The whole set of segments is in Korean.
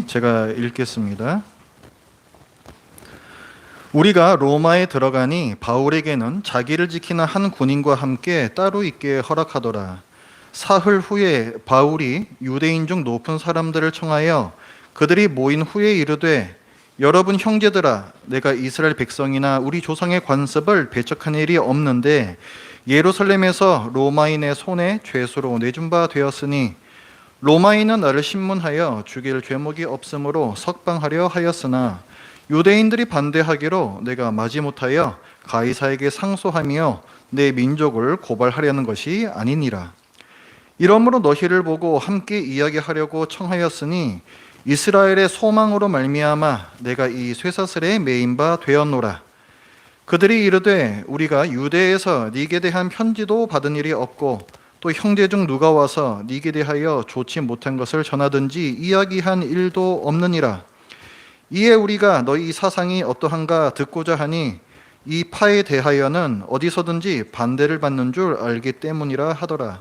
제가 읽겠습니다. 우리가 로마에 들어가니 바울에게는 자기를 지키는 한 군인과 함께 따로 있게 허락하더라. 사흘 후에 바울이 유대인 중 높은 사람들을 청하여 그들이 모인 후에 이르되, 여러분 형제들아, 내가 이스라엘 백성이나 우리 조상의 관습을 배척한 일이 없는데 예루살렘에서 로마인의 손에 죄수로 내준 바 되었으니 로마인은 나를 신문하여 죽일 죄목이 없으므로 석방하려 하였으나 유대인들이 반대하기로 내가 마지못하여 가이사에게 상소하며 내 민족을 고발하려는 것이 아니니라. 이러므로 너희를 보고 함께 이야기하려고 청하였으니 이스라엘의 소망으로 말미암아 내가 이 쇠사슬에 매인 바 되었노라. 그들이 이르되, 우리가 유대에서 네게 대한 편지도 받은 일이 없고 또 형제 중 누가 와서 네게 대하여 좋지 못한 것을 전하든지 이야기한 일도 없느니라. 이에 우리가 너희 사상이 어떠한가 듣고자 하니 이 파에 대하여는 어디서든지 반대를 받는 줄 알기 때문이라 하더라.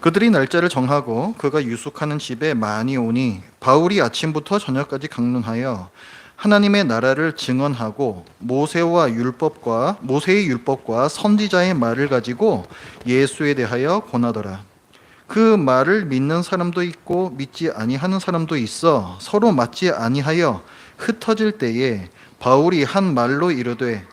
그들이 날짜를 정하고 그가 유숙하는 집에 많이 오니 바울이 아침부터 저녁까지 강론하여 하나님의 나라를 증언하고 모세의 율법과 선지자의 말을 가지고 예수에 대하여 권하더라. 그 말을 믿는 사람도 있고 믿지 아니하는 사람도 있어 서로 맞지 아니하여 흩어질 때에 바울이 한 말로 이르되,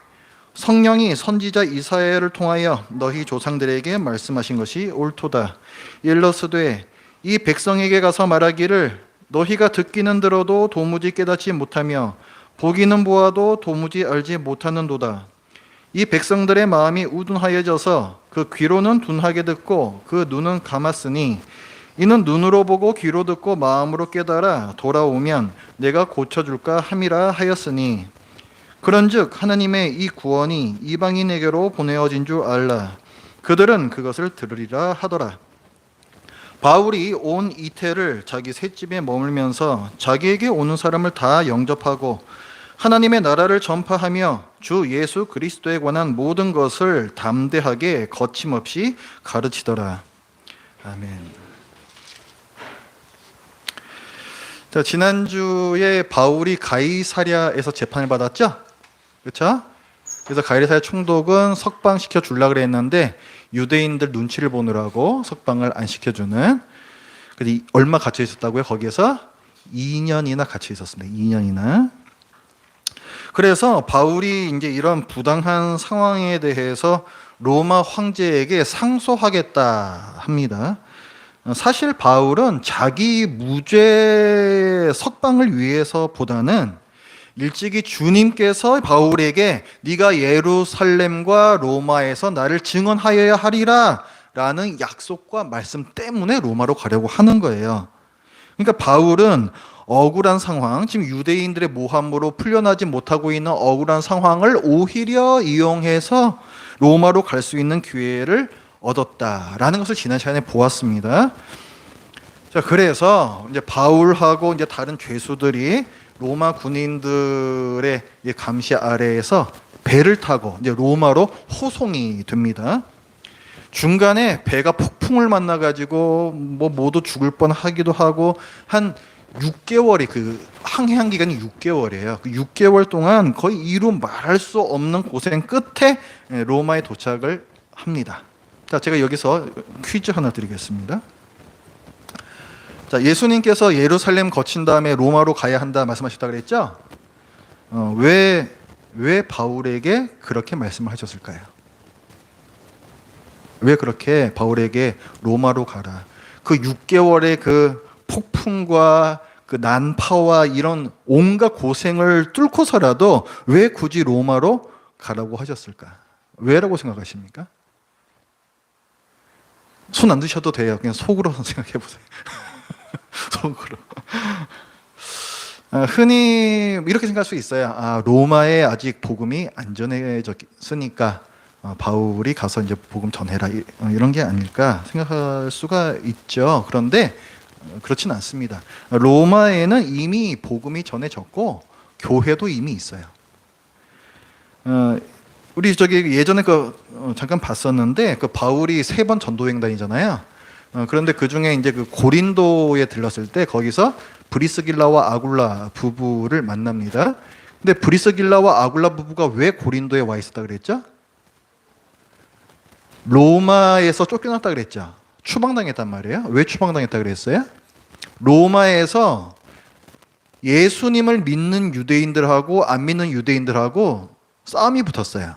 성령이 선지자 이사야를 통하여 너희 조상들에게 말씀하신 것이 옳도다. 일러스되, 이 백성에게 가서 말하기를 너희가 듣기는 들어도 도무지 깨닫지 못하며 보기는 보아도 도무지 알지 못하는도다. 이 백성들의 마음이 우둔하여져서 그 귀로는 둔하게 듣고 그 눈은 감았으니 이는 눈으로 보고 귀로 듣고 마음으로 깨달아 돌아오면 내가 고쳐줄까 함이라 하였으니, 그런즉 하나님의 이 구원이 이방인에게로 보내어진 줄 알라. 그들은 그것을 들으리라 하더라. 바울이 온 이태를 자기 셋집에 머물면서 자기에게 오는 사람을 다 영접하고 하나님의 나라를 전파하며 주 예수 그리스도에 관한 모든 것을 담대하게 거침없이 가르치더라. 아멘. 자, 지난주에 바울이 가이사랴에서 재판을 받았죠? 그렇죠? 그래서 가이사랴 총독은 석방시켜 주려고 그랬는데 유대인들 눈치를 보느라고 석방을 안 시켜주는. 그래서 얼마 갇혀 있었다고요? 거기에서 2년이나 갇혀 있었습니다. 2년이나. 그래서 바울이 이제 이런 부당한 상황에 대해서 로마 황제에게 상소하겠다 합니다. 사실 바울은 자기 무죄 석방을 위해서보다는 일찍이 주님께서 바울에게 네가 예루살렘과 로마에서 나를 증언하여야 하리라 라는 약속과 말씀 때문에 로마로 가려고 하는 거예요. 그러니까 바울은 억울한 상황, 지금 유대인들의 모함으로 풀려나지 못하고 있는 억울한 상황을 오히려 이용해서 로마로 갈 수 있는 기회를 얻었다라는 것을 지난 시간에 보았습니다. 자, 그래서 이제 바울하고 이제 다른 죄수들이 로마 군인들의 감시 아래에서 배를 타고 이제 로마로 호송이 됩니다. 중간에 배가 폭풍을 만나가지고 뭐 모두 죽을 뻔하기도 하고 한 6개월이 그 항해한 기간이 6개월이에요. 그 6개월 동안 거의 이루 말할 수 없는 고생 끝에 로마에 도착을 합니다. 자, 제가 여기서 퀴즈 하나 드리겠습니다. 자, 예수님께서 예루살렘 거친 다음에 로마로 가야 한다 말씀하셨다 그랬죠? 왜 바울에게 그렇게 말씀을 하셨을까요? 왜 그렇게 바울에게 로마로 가라? 그 6개월의 그 폭풍과 그 난파와 이런 온갖 고생을 뚫고서라도 왜 굳이 로마로 가라고 하셨을까? 왜라고 생각하십니까? 손 안 드셔도 돼요. 그냥 속으로 생각해 보세요. 속으로. 흔히 이렇게 생각할 수 있어요. 로마에 아직 복음이 안 전해졌으니까 바울이 가서 이제 복음 전해라 이런 게 아닐까 생각할 수가 있죠. 그런데 그렇진 않습니다. 로마에는 이미 복음이 전해졌고 교회도 이미 있어요. 우리 예전에 잠깐 봤었는데 그 바울이 3번 전도행 다니잖아요. 그런데 그 중에 이제 그 고린도에 들렀을 때 거기서 브리스길라와 아굴라 부부를 만납니다. 근데 브리스길라와 아굴라 부부가 왜 고린도에 와 있었다 그랬죠? 로마에서 쫓겨났다 그랬죠. 추방당했단 말이에요. 왜 추방당했다 그랬어요? 로마에서 예수님을 믿는 유대인들하고 안 믿는 유대인들하고 싸움이 붙었어요.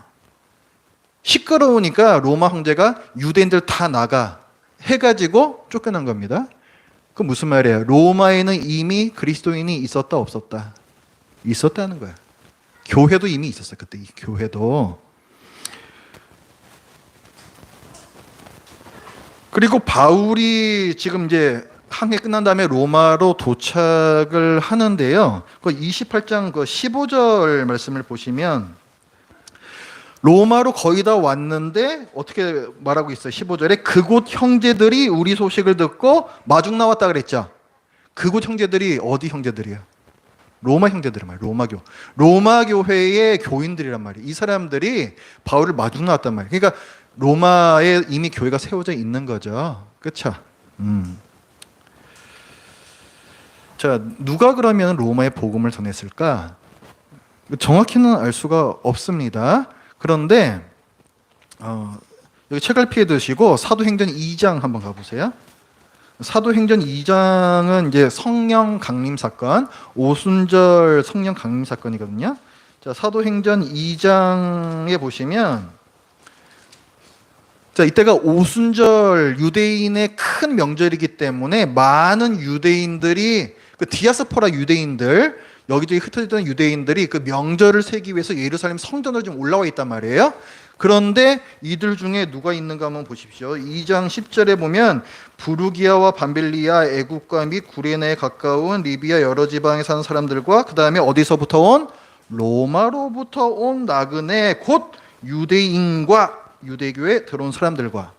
시끄러우니까 로마 황제가 유대인들 다 나가 해가지고 쫓겨난 겁니다. 그 무슨 말이에요? 로마에는 이미 그리스도인이 있었다 없었다? 있었다는 거야. 교회도 이미 있었어요. 그때 이 교회도. 그리고 바울이 지금 이제 항해 끝난 다음에 로마로 도착을 하는데요. 그 28장 그 15절 말씀을 보시면 로마로 거의 다 왔는데 어떻게 말하고 있어요? 15절에 그곳 형제들이 우리 소식을 듣고 마중 나왔다 그랬죠. 그곳 형제들이 어디 형제들이에요? 로마 형제들은 말이에요. 로마교. 로마 교회의 교인들이란 말이에요. 이 사람들이 바울을 마중 나왔단 말이에요. 그러니까 로마에 이미 교회가 세워져 있는 거죠. 그렇죠? 자, 누가 그러면 로마에 복음을 전했을까? 정확히는 알 수가 없습니다. 그런데 여기 책을 피해 드시고 사도행전 2장 한번 가보세요. 사도행전 2장은 이제 성령 강림 사건, 오순절 성령 강림 사건이거든요. 자, 사도행전 2장에 보시면 자, 이때가 오순절 유대인의 큰 명절이기 때문에 많은 유대인들이 그 디아스포라 유대인들 여기저기 흩어지던 유대인들이 그 명절을 세기 위해서 예루살렘 성전으로 좀 올라와 있단 말이에요. 그런데 이들 중에 누가 있는가 한번 보십시오. 2장 10절에 보면 부르기아와 밤빌리아, 애국과 및 구레네에 가까운 리비아 여러 지방에 사는 사람들과 그 다음에 어디서부터 온? 로마로부터 온 나그네 곧 유대인과 유대교에 들어온 사람들과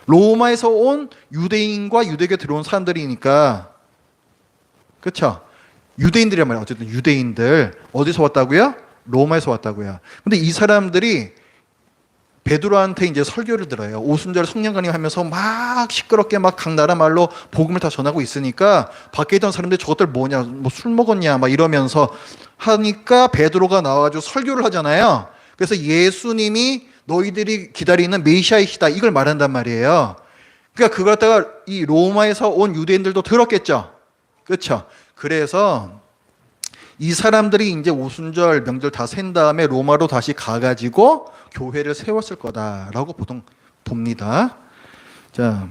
로마에서 온 유대인과 유대교에 들어온 사람들이니까 그렇죠? 유대인들이란 말이에요. 어쨌든 유대인들 어디서 왔다고요? 로마에서 왔다고요. 근데 이 사람들이 베드로한테 이제 설교를 들어요. 오순절 성령 강림 하면서 막 시끄럽게 막 각 나라 말로 복음을 다 전하고 있으니까 밖에 있던 사람들이 저것들 뭐냐, 뭐 술 먹었냐 막 이러면서 하니까 베드로가 나와가지고 설교를 하잖아요. 그래서 예수님이 너희들이 기다리는 메시아이시다 이걸 말한단 말이에요. 그러니까 그걸 갖다가 이 로마에서 온 유대인들도 들었겠죠. 그렇죠? 그래서 이 사람들이 이제 오순절 명절 다 센 다음에 로마로 다시 가가지고 교회를 세웠을 거다라고 보통 봅니다. 자,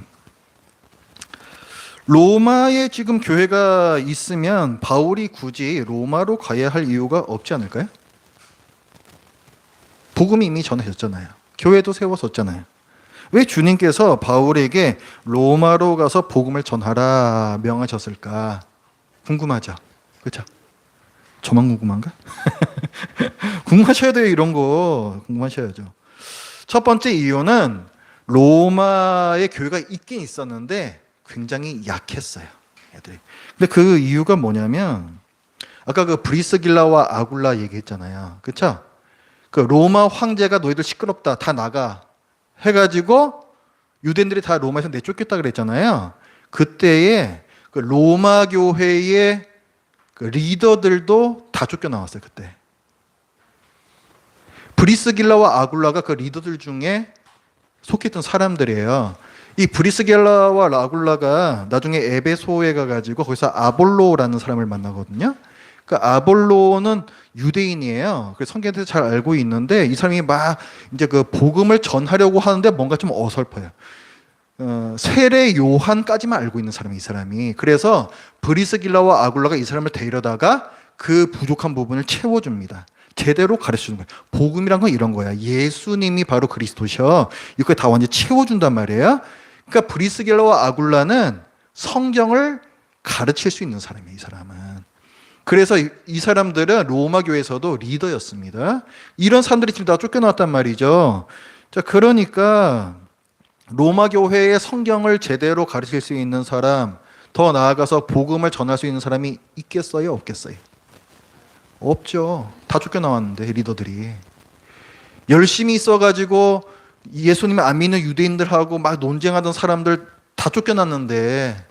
로마에 지금 교회가 있으면 바울이 굳이 로마로 가야 할 이유가 없지 않을까요? 복음이 이미 전해졌잖아요. 교회도 세웠었잖아요. 왜 주님께서 바울에게 로마로 가서 복음을 전하라 명하셨을까? 궁금하죠? 그렇죠? 저만 궁금한가? 궁금하셔야 돼요. 이런 거 궁금하셔야죠. 첫 번째 이유는 로마의 교회가 있긴 있었는데 굉장히 약했어요. 애들이. 근데 그 이유가 뭐냐면 아까 그 브리스길라와 아굴라 얘기했잖아요. 그렇죠? 그 로마 황제가 너희들 시끄럽다. 다 나가. 해가지고 유대인들이 다 로마에서 내쫓겼다 그랬잖아요. 그때에 그 로마 교회의 그 리더들도 다 쫓겨나왔어요. 그때. 브리스길라와 아굴라가 그 리더들 중에 속했던 사람들이에요. 이 브리스길라와 아굴라가 나중에 에베소에 가가지고 거기서 아볼로라는 사람을 만나거든요. 그 아볼로는 유대인이에요. 그래서 성경에서 잘 알고 있는데 이 사람이 막 이제 그 복음을 전하려고 하는데 뭔가 좀 어설퍼요. 세례 요한까지만 알고 있는 사람이 이 사람이. 그래서 브리스길라와 아굴라가 이 사람을 데려다가 그 부족한 부분을 채워줍니다. 제대로 가르쳐주는 거예요. 복음이란 건 이런 거야. 예수님이 바로 그리스도셔. 이거 다 완전히 채워준단 말이에요. 그러니까 브리스길라와 아굴라는 성경을 가르칠 수 있는 사람이에요. 이 사람은. 그래서 이 사람들은 로마 교회에서도 리더였습니다. 이런 사람들이 지금 다 쫓겨났단 말이죠. 자, 그러니까 로마 교회의 성경을 제대로 가르칠 수 있는 사람, 더 나아가서 복음을 전할 수 있는 사람이 있겠어요? 없겠어요? 없죠. 다 쫓겨나왔는데 리더들이. 열심히 있어가지고 예수님을 안 믿는 유대인들하고 막 논쟁하던 사람들 다 쫓겨났는데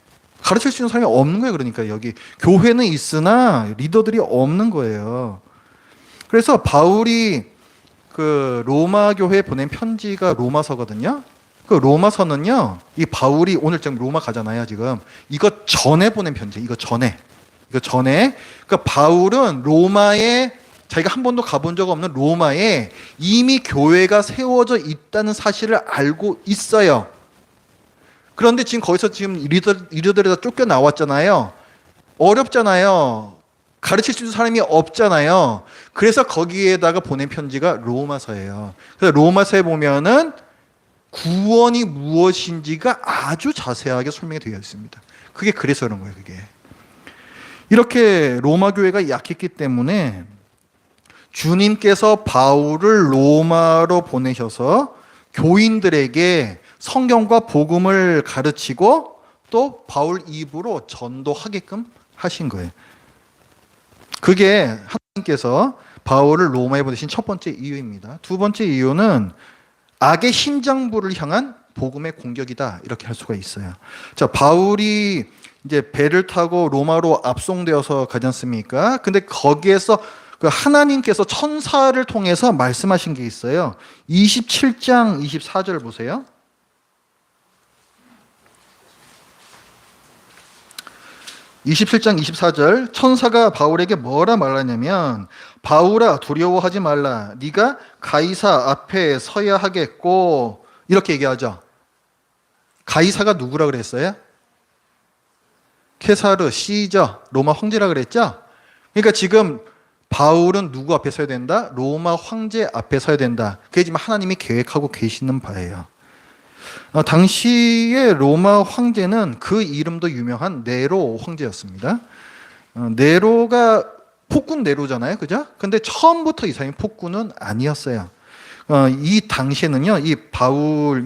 가르칠 수 있는 사람이 없는 거예요. 그러니까 여기 교회는 있으나 리더들이 없는 거예요. 그래서 바울이 그 로마 교회에 보낸 편지가 로마서거든요. 그 로마서는요, 이 바울이 오늘 지금 로마 가잖아요, 지금. 이거 전에 보낸 편지, 이거 전에. 그러니까 바울은 로마에, 자기가 한 번도 가본 적 없는 로마에 이미 교회가 세워져 있다는 사실을 알고 있어요. 그런데 지금 거기서 지금 리더들에다 쫓겨 나왔잖아요. 어렵잖아요. 가르칠 수 있는 사람이 없잖아요. 그래서 거기에다가 보낸 편지가 로마서예요. 그래서 로마서에 보면은 구원이 무엇인지가 아주 자세하게 설명이 되어 있습니다. 그게 그래서 그런 거예요, 그게. 이렇게 로마 교회가 약했기 때문에 주님께서 바울을 로마로 보내셔서 교인들에게 성경과 복음을 가르치고 또 바울 입으로 전도하게끔 하신 거예요. 그게 하나님께서 바울을 로마에 보내신 첫 번째 이유입니다. 두 번째 이유는 악의 심장부를 향한 복음의 공격이다. 이렇게 할 수가 있어요. 자, 바울이 이제 배를 타고 로마로 압송되어서 가지 않습니까? 근데 거기에서 그 하나님께서 천사를 통해서 말씀하신 게 있어요. 27장 24절 보세요. 27장 24절 천사가 바울에게 뭐라 말하냐면 바울아 두려워하지 말라. 네가 가이사 앞에 서야 하겠고 이렇게 얘기하죠. 가이사가 누구라 그랬어요? 케사르, 시저, 로마 황제라 그랬죠? 그러니까 지금 바울은 누구 앞에 서야 된다? 로마 황제 앞에 서야 된다. 그게 지금 하나님이 계획하고 계시는 바예요. 당시에 로마 황제는 그 이름도 유명한 네로 황제였습니다. 네로가 폭군 네로잖아요, 그죠? 근데 처음부터 이 사람이 폭군은 아니었어요. 이 당시에는요,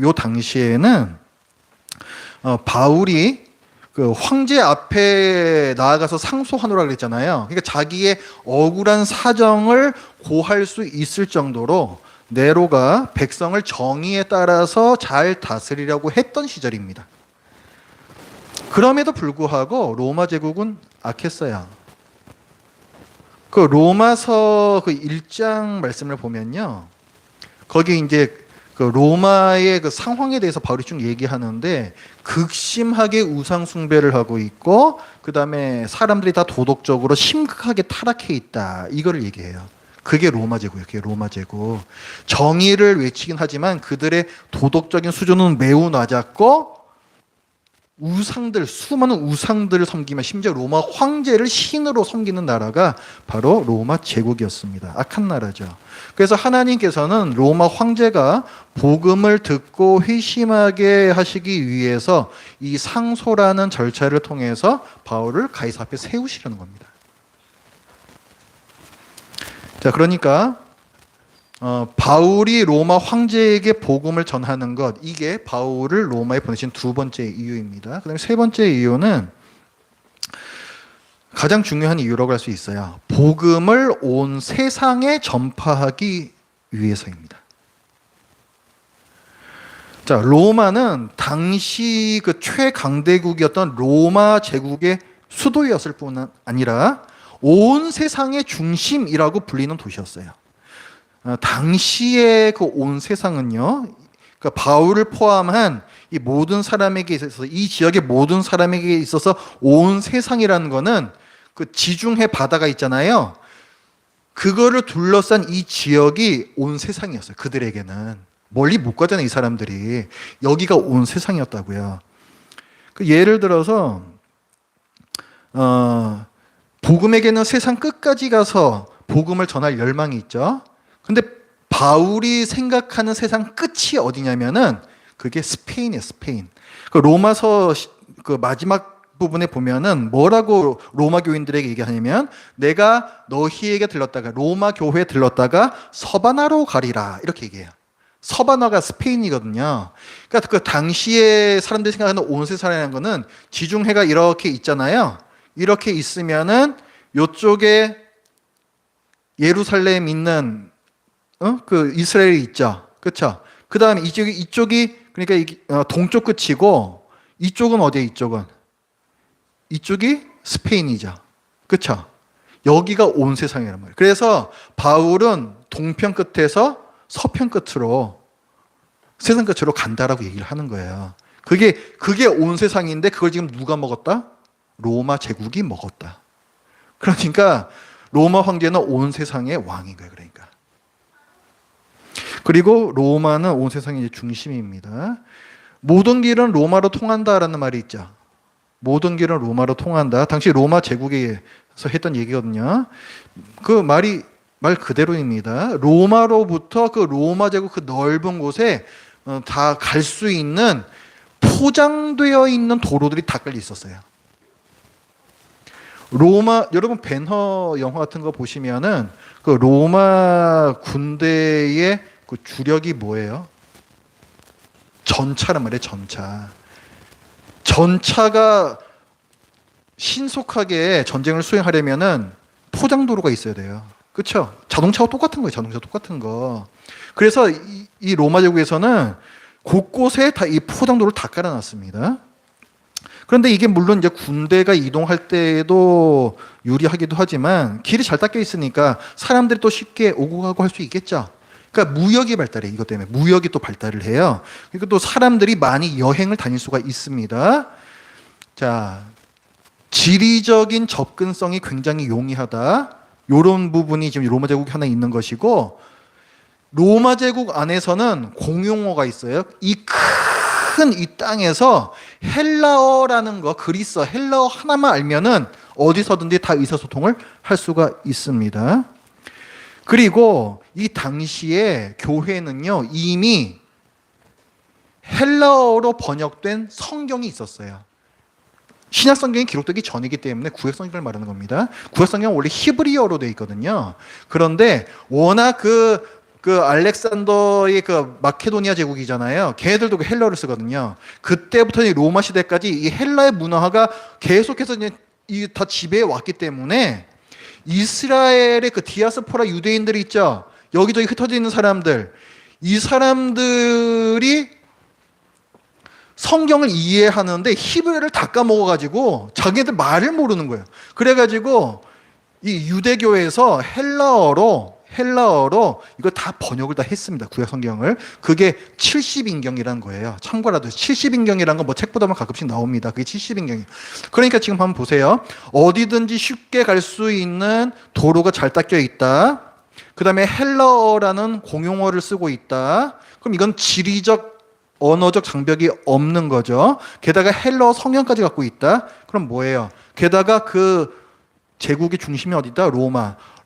요 당시에는 바울이 그 황제 앞에 나아가서 상소하노라 그랬잖아요. 그러니까 자기의 억울한 사정을 고할 수 있을 정도로 네로가 백성을 정의에 따라서 잘 다스리려고 했던 시절입니다. 그럼에도 불구하고 로마 제국은 악했어요. 그 로마서 그 1장 말씀을 보면요. 거기 이제 그 로마의 그 상황에 대해서 바울이 쭉 얘기하는데 극심하게 우상 숭배를 하고 있고 그다음에 사람들이 다 도덕적으로 심각하게 타락해 있다. 이거를 얘기해요. 그게 로마 제국이에요. 그게 로마 제국. 정의를 외치긴 하지만 그들의 도덕적인 수준은 매우 낮았고 수많은 우상들을 섬기며 심지어 로마 황제를 신으로 섬기는 나라가 바로 로마 제국이었습니다. 악한 나라죠. 그래서 하나님께서는 로마 황제가 복음을 듣고 회심하게 하시기 위해서 이 상소라는 절차를 통해서 바울을 가이사 앞에 세우시려는 겁니다. 자, 그러니까 바울이 로마 황제에게 복음을 전하는 것, 이게 바울을 로마에 보내신 두 번째 이유입니다. 그다음에 세 번째 이유는 가장 중요한 이유라고 할 수 있어요. 복음을 온 세상에 전파하기 위해서입니다. 자, 로마는 당시 그 최강대국이었던 로마 제국의 수도였을 뿐 아니라 온 세상의 중심이라고 불리는 도시였어요. 당시의 그 온 세상은요, 그러니까 바울을 포함한 이 모든 사람에게 있어서, 이 지역의 모든 사람에게 있어서 온 세상이라는 거는 그 지중해 바다가 있잖아요. 그거를 둘러싼 이 지역이 온 세상이었어요. 그들에게는. 멀리 못 가잖아요, 이 사람들이. 여기가 온 세상이었다고요. 그 예를 들어서, 복음에게는 세상 끝까지 가서 복음을 전할 열망이 있죠. 근데 바울이 생각하는 세상 끝이 어디냐면은 그게 스페인이에요, 스페인. 그 로마서 그 마지막 부분에 보면은 뭐라고 로마 교인들에게 얘기하냐면 내가 너희에게 들렀다가 로마 교회에 들렀다가 서바나로 가리라 이렇게 얘기해요. 서바나가 스페인이거든요. 그러니까 그 당시에 사람들이 생각하는 온 세상이라는 거는 지중해가 이렇게 있잖아요. 이렇게 있으면은 요쪽에 예루살렘 있는 그 이스라엘이 있죠. 그렇죠? 그다음에 이쪽이 그러니까 동쪽 끝이고 이쪽은 어디에 이쪽은 이쪽이 스페인이죠. 그렇죠? 여기가 온 세상이란 말이에요. 그래서 바울은 동편 끝에서 서편 끝으로 세상 끝으로 간다라고 얘기를 하는 거예요. 그게 온 세상인데 그걸 지금 누가 먹었다? 로마 제국이 먹었다. 그러니까 로마 황제는 온 세상의 왕인 거예요. 그러니까. 그리고 로마는 온 세상의 이제 중심입니다. 모든 길은 로마로 통한다라는 말이 있죠. 모든 길은 로마로 통한다. 당시 로마 제국에서 했던 얘기거든요. 그 말 그대로입니다. 로마로부터 그 로마 제국 그 넓은 곳에 다 갈 수 있는 포장되어 있는 도로들이 다 깔려 있었어요. 여러분 벤허 영화 같은 거 보시면은 그 로마 군대의 그 주력이 뭐예요? 전차란 말이에요, 전차. 전차가 신속하게 전쟁을 수행하려면은 포장도로가 있어야 돼요. 그렇죠? 자동차와 똑같은 거예요. 자동차 똑같은 거. 그래서 이 로마 제국에서는 곳곳에 다 이 포장도로를 다 깔아놨습니다. 그런데 이게 물론 이제 군대가 이동할 때에도 유리하기도 하지만 길이 잘 닦여 있으니까 사람들이 또 쉽게 오고 가고 할 수 있겠죠. 그러니까 무역이 발달해. 이것 때문에 무역이 또 발달을 해요. 그러니까 또 사람들이 많이 여행을 다닐 수가 있습니다. 자, 지리적인 접근성이 굉장히 용이하다. 이런 부분이 지금 로마 제국이 하나 있는 것이고, 로마 제국 안에서는 공용어가 있어요. 이 큰 이 땅에서 헬라어라는 거, 그리스어, 헬라어 하나만 알면은 어디서든지 다 의사소통을 할 수가 있습니다. 그리고 이 당시에 교회는요, 이미 헬라어로 번역된 성경이 있었어요. 신약 성경이 기록되기 전이기 때문에 구약 성경을 말하는 겁니다. 구약 성경은 원래 히브리어로 되어 있거든요. 그런데 워낙 그 알렉산더의 그 마케도니아 제국이잖아요. 걔네들도 그 헬라어를 쓰거든요. 그때부터 이 로마 시대까지 이 헬라의 문화가 계속해서 이제 다 지배해 왔기 때문에 이스라엘의 그 디아스포라 유대인들이 있죠. 여기저기 흩어져 있는 사람들. 이 사람들이 성경을 이해하는데 히브리어를 다 까먹어가지고 자기네들 말을 모르는 거예요. 그래가지고 이 유대교에서 헬라어로 이거 다 번역을 다 했습니다. 구약 성경을. 그게 70인경이라는 거예요. 참고라도 70인경이라는 건 뭐 책 보다 보면 가끔씩 나옵니다. 그게 70인경이에요. 그러니까 지금 한번 보세요. 어디든지 쉽게 갈 수 있는 도로가 잘 닦여 있다. 그 다음에 헬라어라는 공용어를 쓰고 있다. 그럼 이건 지리적 언어적 장벽이 없는 거죠. 게다가 헬라어 성경까지 갖고 있다. 그럼 뭐예요? 게다가 그 제국의 중심이 어디다?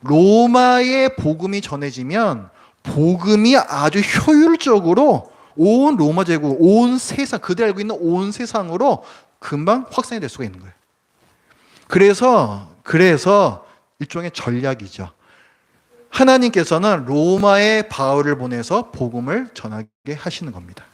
로마의 복음이 전해지면 복음이 아주 효율적으로 온 로마 제국, 온 세상, 그들 알고 있는 온 세상으로 금방 확산이 될 수가 있는 거예요. 그래서 일종의 전략이죠. 하나님께서는 로마에 바울을 보내서 복음을 전하게 하시는 겁니다.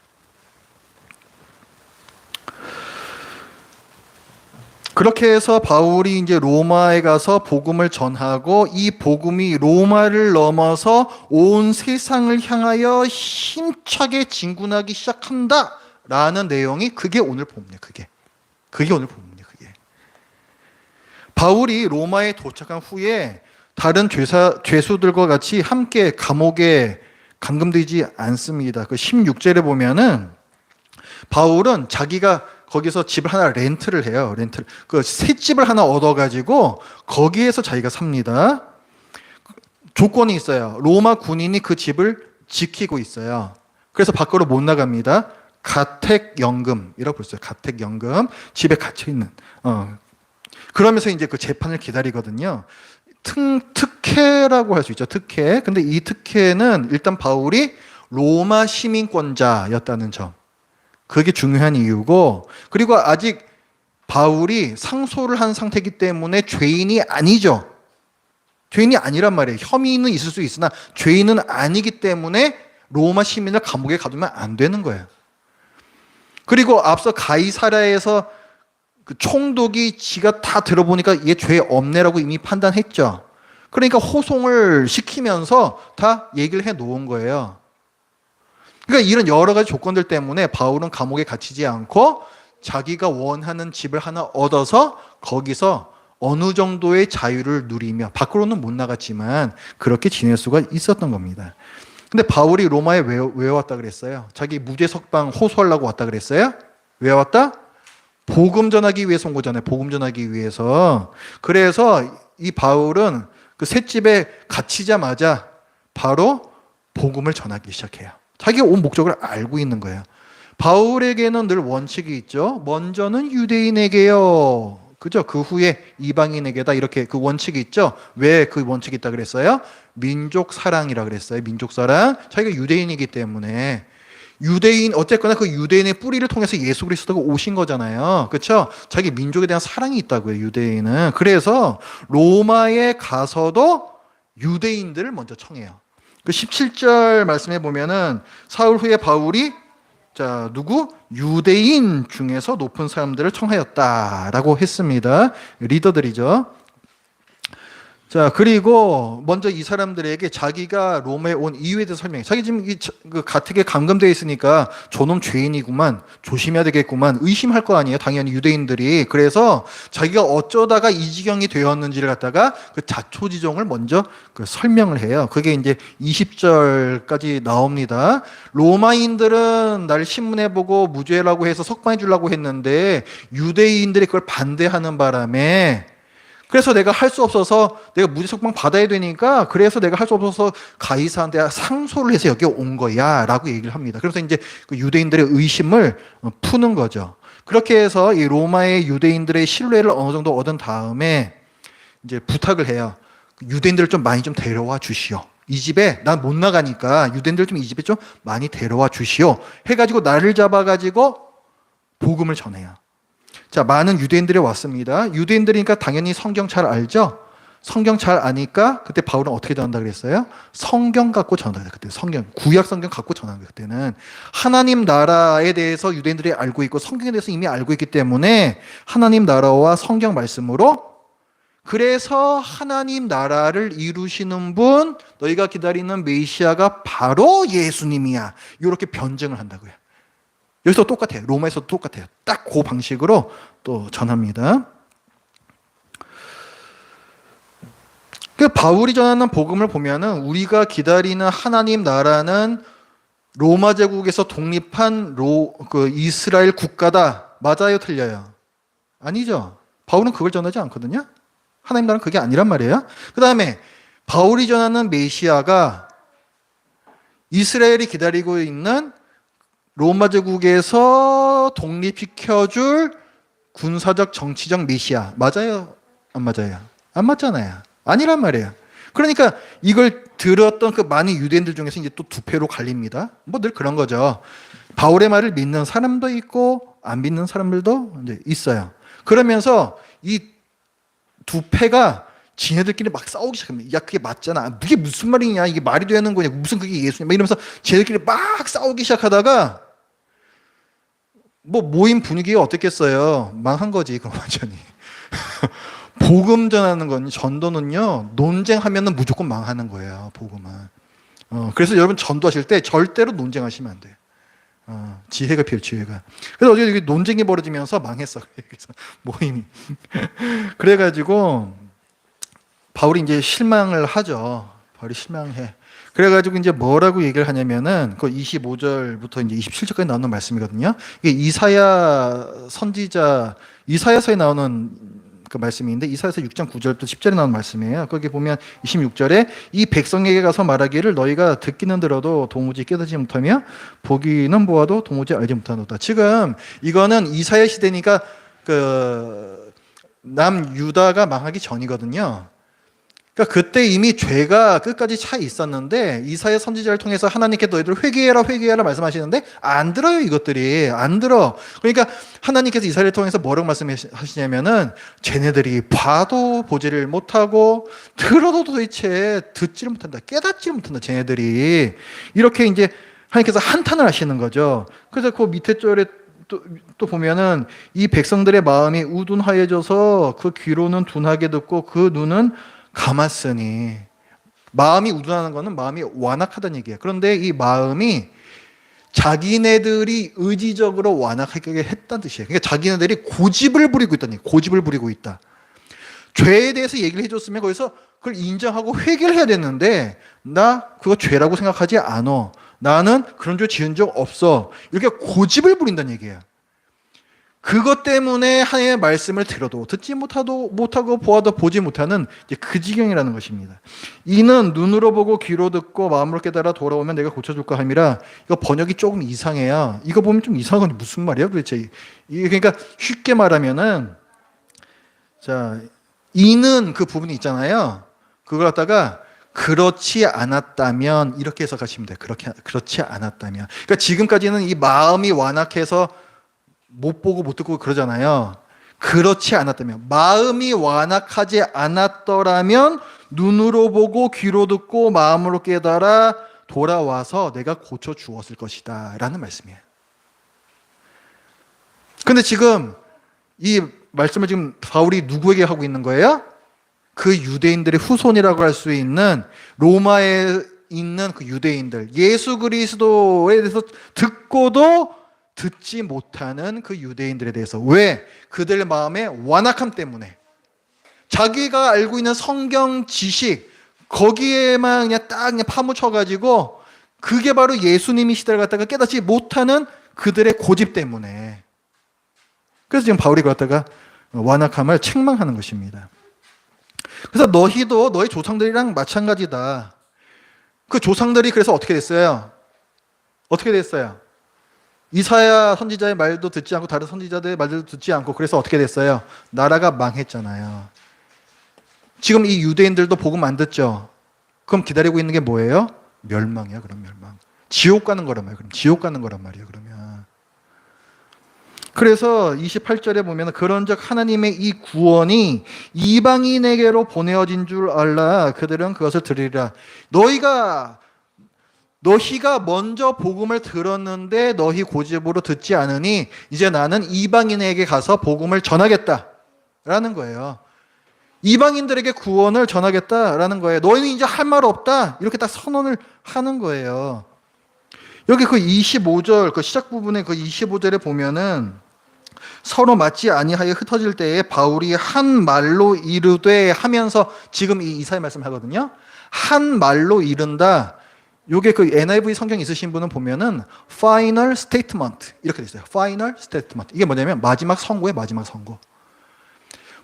그렇게 해서 바울이 이제 로마에 가서 복음을 전하고 이 복음이 로마를 넘어서 온 세상을 향하여 힘차게 진군하기 시작한다라는 내용이 그게 오늘 본문이에요. 그게 오늘 본문이에요. 그게. 바울이 로마에 도착한 후에 다른 죄수들과 같이 함께 감옥에 감금되지 않습니다. 그 16절에 보면은 바울은 자기가 거기서 집을 하나 렌트를 해요. 그 새 집을 하나 얻어가지고 거기에서 자기가 삽니다. 조건이 있어요. 로마 군인이 그 집을 지키고 있어요. 그래서 밖으로 못 나갑니다. 가택연금이라고 불렀어요. 가택연금. 집에 갇혀있는. 그러면서 이제 그 재판을 기다리거든요. 특혜라고 할 수 있죠. 특혜. 근데 이 특혜는 일단 바울이 로마 시민권자였다는 점. 그게 중요한 이유고, 그리고 아직 바울이 상소를 한 상태이기 때문에 죄인이 아니죠. 죄인이 아니란 말이에요. 혐의는 있을 수 있으나 죄인은 아니기 때문에 로마 시민을 감옥에 가두면 안 되는 거예요. 그리고 앞서 가이사랴에서 그 총독이 지가 다 들어보니까 얘 죄 없네라고 이미 판단했죠. 그러니까 호송을 시키면서 다 얘기를 해 놓은 거예요. 그러니까 이런 여러 가지 조건들 때문에 바울은 감옥에 갇히지 않고 자기가 원하는 집을 하나 얻어서 거기서 어느 정도의 자유를 누리며 밖으로는 못 나갔지만 그렇게 지낼 수가 있었던 겁니다. 근데 바울이 로마에 왜 왔다 그랬어요? 자기 무죄 석방 호소하려고 왔다 그랬어요? 왜 왔다? 복음 전하기 위해서 온 거잖아요. 복음 전하기 위해서. 그래서 이 바울은 그 셋집에 갇히자마자 바로 복음을 전하기 시작해요. 자기가 온 목적을 알고 있는 거예요. 바울에게는 늘 원칙이 있죠. 먼저는 유대인에게요. 그죠? 그 후에 이방인에게다. 이렇게 그 원칙이 있죠. 왜 그 원칙이 있다 그랬어요? 민족 사랑이라 그랬어요. 민족 사랑. 자기가 유대인이기 때문에. 유대인, 어쨌거나 그 유대인의 뿌리를 통해서 예수 그리스도가 오신 거잖아요. 그렇죠? 자기 민족에 대한 사랑이 있다고요, 유대인은. 그래서 로마에 가서도 유대인들을 먼저 청해요. 그 17절 말씀해 보면은 사흘 후에 바울이 누구? 유대인 중에서 높은 사람들을 청하였다라고 했습니다. 리더들이죠. 자, 그리고 먼저 이 사람들에게 자기가 로마에 온 이유에 대해서 설명해. 자기 지금 그 가택에 감금되어 있으니까 저놈 죄인이구만, 조심해야 되겠구만, 의심할 거 아니에요. 당연히 유대인들이. 그래서 자기가 어쩌다가 이 지경이 되었는지를 갖다가 그 자초지종을 먼저 그 설명을 해요. 그게 이제 20절까지 나옵니다. 로마인들은 날 신문에 보고 무죄라고 해서 석방해 주려고 했는데 유대인들이 그걸 반대하는 바람에 그래서 내가 할 수 없어서 내가 무죄 석방 받아야 되니까 그래서 내가 할 수 없어서 가이사한테 상소를 해서 여기 온 거야 라고 얘기를 합니다. 그래서 이제 그 유대인들의 의심을 푸는 거죠. 그렇게 해서 이 로마의 유대인들의 신뢰를 어느 정도 얻은 다음에 이제 부탁을 해요. 유대인들을 좀 많이 좀 데려와 주시오. 이 집에 난 못 나가니까 유대인들 좀 이 집에 좀 많이 데려와 주시오. 해가지고 나를 잡아가지고 복음을 전해요. 자, 많은 유대인들이 왔습니다. 유대인들이니까 당연히 성경 잘 알죠? 성경 잘 아니까 그때 바울은 어떻게 전한다 그랬어요? 성경 갖고 전한다. 그때 성경, 구약 성경 갖고 전하는 거예요. 그때는 하나님 나라에 대해서 유대인들이 알고 있고 성경에 대해서 이미 알고 있기 때문에 하나님 나라와 성경 말씀으로 그래서 하나님 나라를 이루시는 분, 너희가 기다리는 메시아가 바로 예수님이야. 이렇게 변증을 한다고요. 여기서 똑같아요. 로마에서도 똑같아요. 딱 그 방식으로 또 전합니다. 그 바울이 전하는 복음을 보면은 우리가 기다리는 하나님 나라는 로마 제국에서 독립한 그 이스라엘 국가다. 맞아요, 틀려요? 아니죠. 바울은 그걸 전하지 않거든요. 하나님 나라는 그게 아니란 말이에요. 그 다음에 바울이 전하는 메시아가 이스라엘이 기다리고 있는 로마 제국에서 독립시켜줄 군사적 정치적 메시아. 맞아요? 안 맞아요? 안 맞잖아요. 아니란 말이에요. 그러니까 이걸 들었던 그 많은 유대인들 중에서 이제 또 두 패로 갈립니다. 뭐 늘 그런 거죠. 바울의 말을 믿는 사람도 있고 안 믿는 사람들도 이제 있어요. 그러면서 이 두 패가 지네들끼리 막 싸우기 시작합니다. 야, 그게 맞잖아. 그게 무슨 말이냐? 이게 말이 되는 거냐? 무슨 그게 예수냐? 막 이러면서 지네들끼리 막 싸우기 시작하다가 뭐 모임 분위기가 어땠겠어요? 망한 거지, 그럼 완전히. 복음 전하는 건 전도는요, 논쟁하면은 무조건 망하는 거예요, 복음은. 그래서 여러분 전도하실 때 절대로 논쟁하시면 안 돼요. 지혜가 필요해요, 지혜가. 그래서 어제 여기 논쟁이 벌어지면서 망했어. 그래서 모임이. 그래가지고 바울이 이제 실망을 하죠. 바울이 실망해. 그래가지고 이제 뭐라고 얘기를 하냐면은 그 25절부터 이제 27절까지 나오는 말씀이거든요. 이게 이사야 선지자 이사야서에 나오는 그 말씀인데 이사야서 6장 9절부터 10절에 나오는 말씀이에요. 거기 보면 26절에 이 백성에게 가서 말하기를 너희가 듣기는 들어도 도무지 깨닫지 못하며 보기는 보아도 도무지 알지 못하노다. 지금 이거는 이사야 시대니까 그 남유다가 망하기 전이거든요. 그러니까 그때 이미 죄가 끝까지 차 있었는데 이사야 선지자를 통해서 하나님께 너희들 회개해라 회개해라 말씀하시는데 안 들어요. 이것들이 안 들어. 그러니까 하나님께서 이사야를 통해서 뭐라고 말씀하시냐면은 쟤네들이 봐도 보지를 못하고 들어도 도대체 듣지를 못한다, 깨닫지를 못한다. 쟤네들이 이렇게 이제 하나님께서 한탄을 하시는 거죠. 그래서 그 밑에 절에 또 보면은 이 백성들의 마음이 우둔하여져서 그 귀로는 둔하게 듣고 그 눈은 감았으니. 마음이 우둔하는 것은 마음이 완악하다는 얘기예요. 그런데 이 마음이 자기네들이 의지적으로 완악하게 했다는 뜻이에요. 그러니까 자기네들이 고집을 부리고 있다는 얘기예요. 고집을 부리고 있다. 죄에 대해서 얘기를 해줬으면 거기서 그걸 인정하고 회개를 해야 되는데 나 그거 죄라고 생각하지 않아. 나는 그런 죄 지은 적 없어. 이렇게 고집을 부린다는 얘기예요. 그것 때문에 하나님의 말씀을 들어도 듣지 못하고 보아도 보지 못하는 이제 그 지경이라는 것입니다. 이는 눈으로 보고 귀로 듣고 마음으로 깨달아 돌아오면 내가 고쳐줄까 함이라. 이거 번역이 조금 이상해요. 이거 보면 좀 이상한 건 무슨 말이야 도대체. 그러니까 쉽게 말하면은 자 이는 그 부분이 있잖아요. 그걸 갖다가 그렇지 않았다면 이렇게 해석하시면 돼요. 그렇지 않았다면. 그러니까 지금까지는 이 마음이 완악해서 못 보고 못 듣고 그러잖아요. 그렇지 않았다면, 마음이 완악하지 않았더라면 눈으로 보고 귀로 듣고 마음으로 깨달아 돌아와서 내가 고쳐 주었을 것이다 라는 말씀이에요. 근데 지금 이 말씀을 지금 바울이 누구에게 하고 있는 거예요? 그 유대인들의 후손이라고 할 수 있는 로마에 있는 그 유대인들, 예수 그리스도에 대해서 듣고도 듣지 못하는 그 유대인들에 대해서. 왜? 그들 마음의 완악함 때문에. 자기가 알고 있는 성경 지식 거기에만 그냥 파묻혀가지고 그게 바로 예수님이시다를 갖다가 깨닫지 못하는 그들의 고집 때문에. 그래서 지금 바울이 갖다가 완악함을 책망하는 것입니다. 그래서 너희도 너희 조상들이랑 마찬가지다. 그 조상들이 그래서 어떻게 됐어요? 어떻게 됐어요? 이사야 선지자의 말도 듣지 않고 다른 선지자들의 말도 듣지 않고 그래서 어떻게 됐어요? 나라가 망했잖아요. 지금 이 유대인들도 복음 안 듣죠? 그럼 기다리고 있는 게 뭐예요? 멸망이야. 그럼 멸망. 지옥 가는 거란 말이에요. 그럼 지옥 가는 거란 말이에요. 그러면. 그래서 28절에 보면 그런즉 하나님의 이 구원이 이방인에게로 보내어진 줄 알라. 그들은 그것을 들으리라. 너희가 먼저 복음을 들었는데 너희 고집으로 듣지 않으니 이제 나는 이방인에게 가서 복음을 전하겠다라는 거예요. 이방인들에게 구원을 전하겠다라는 거예요. 너희는 이제 할 말 없다. 이렇게 딱 선언을 하는 거예요. 여기 그 25절, 그 시작 부분의 그 25절에 보면은 서로 맞지 아니하여 흩어질 때에 바울이 한 말로 이르되 하면서 지금 이 이사야 말씀 하거든요. 한 말로 이른다. 요게 그 NIV 성경 있으신 분은 보면은 final statement 이렇게 돼 있어요. final statement. 이게 뭐냐면 마지막 선고의 마지막 선고.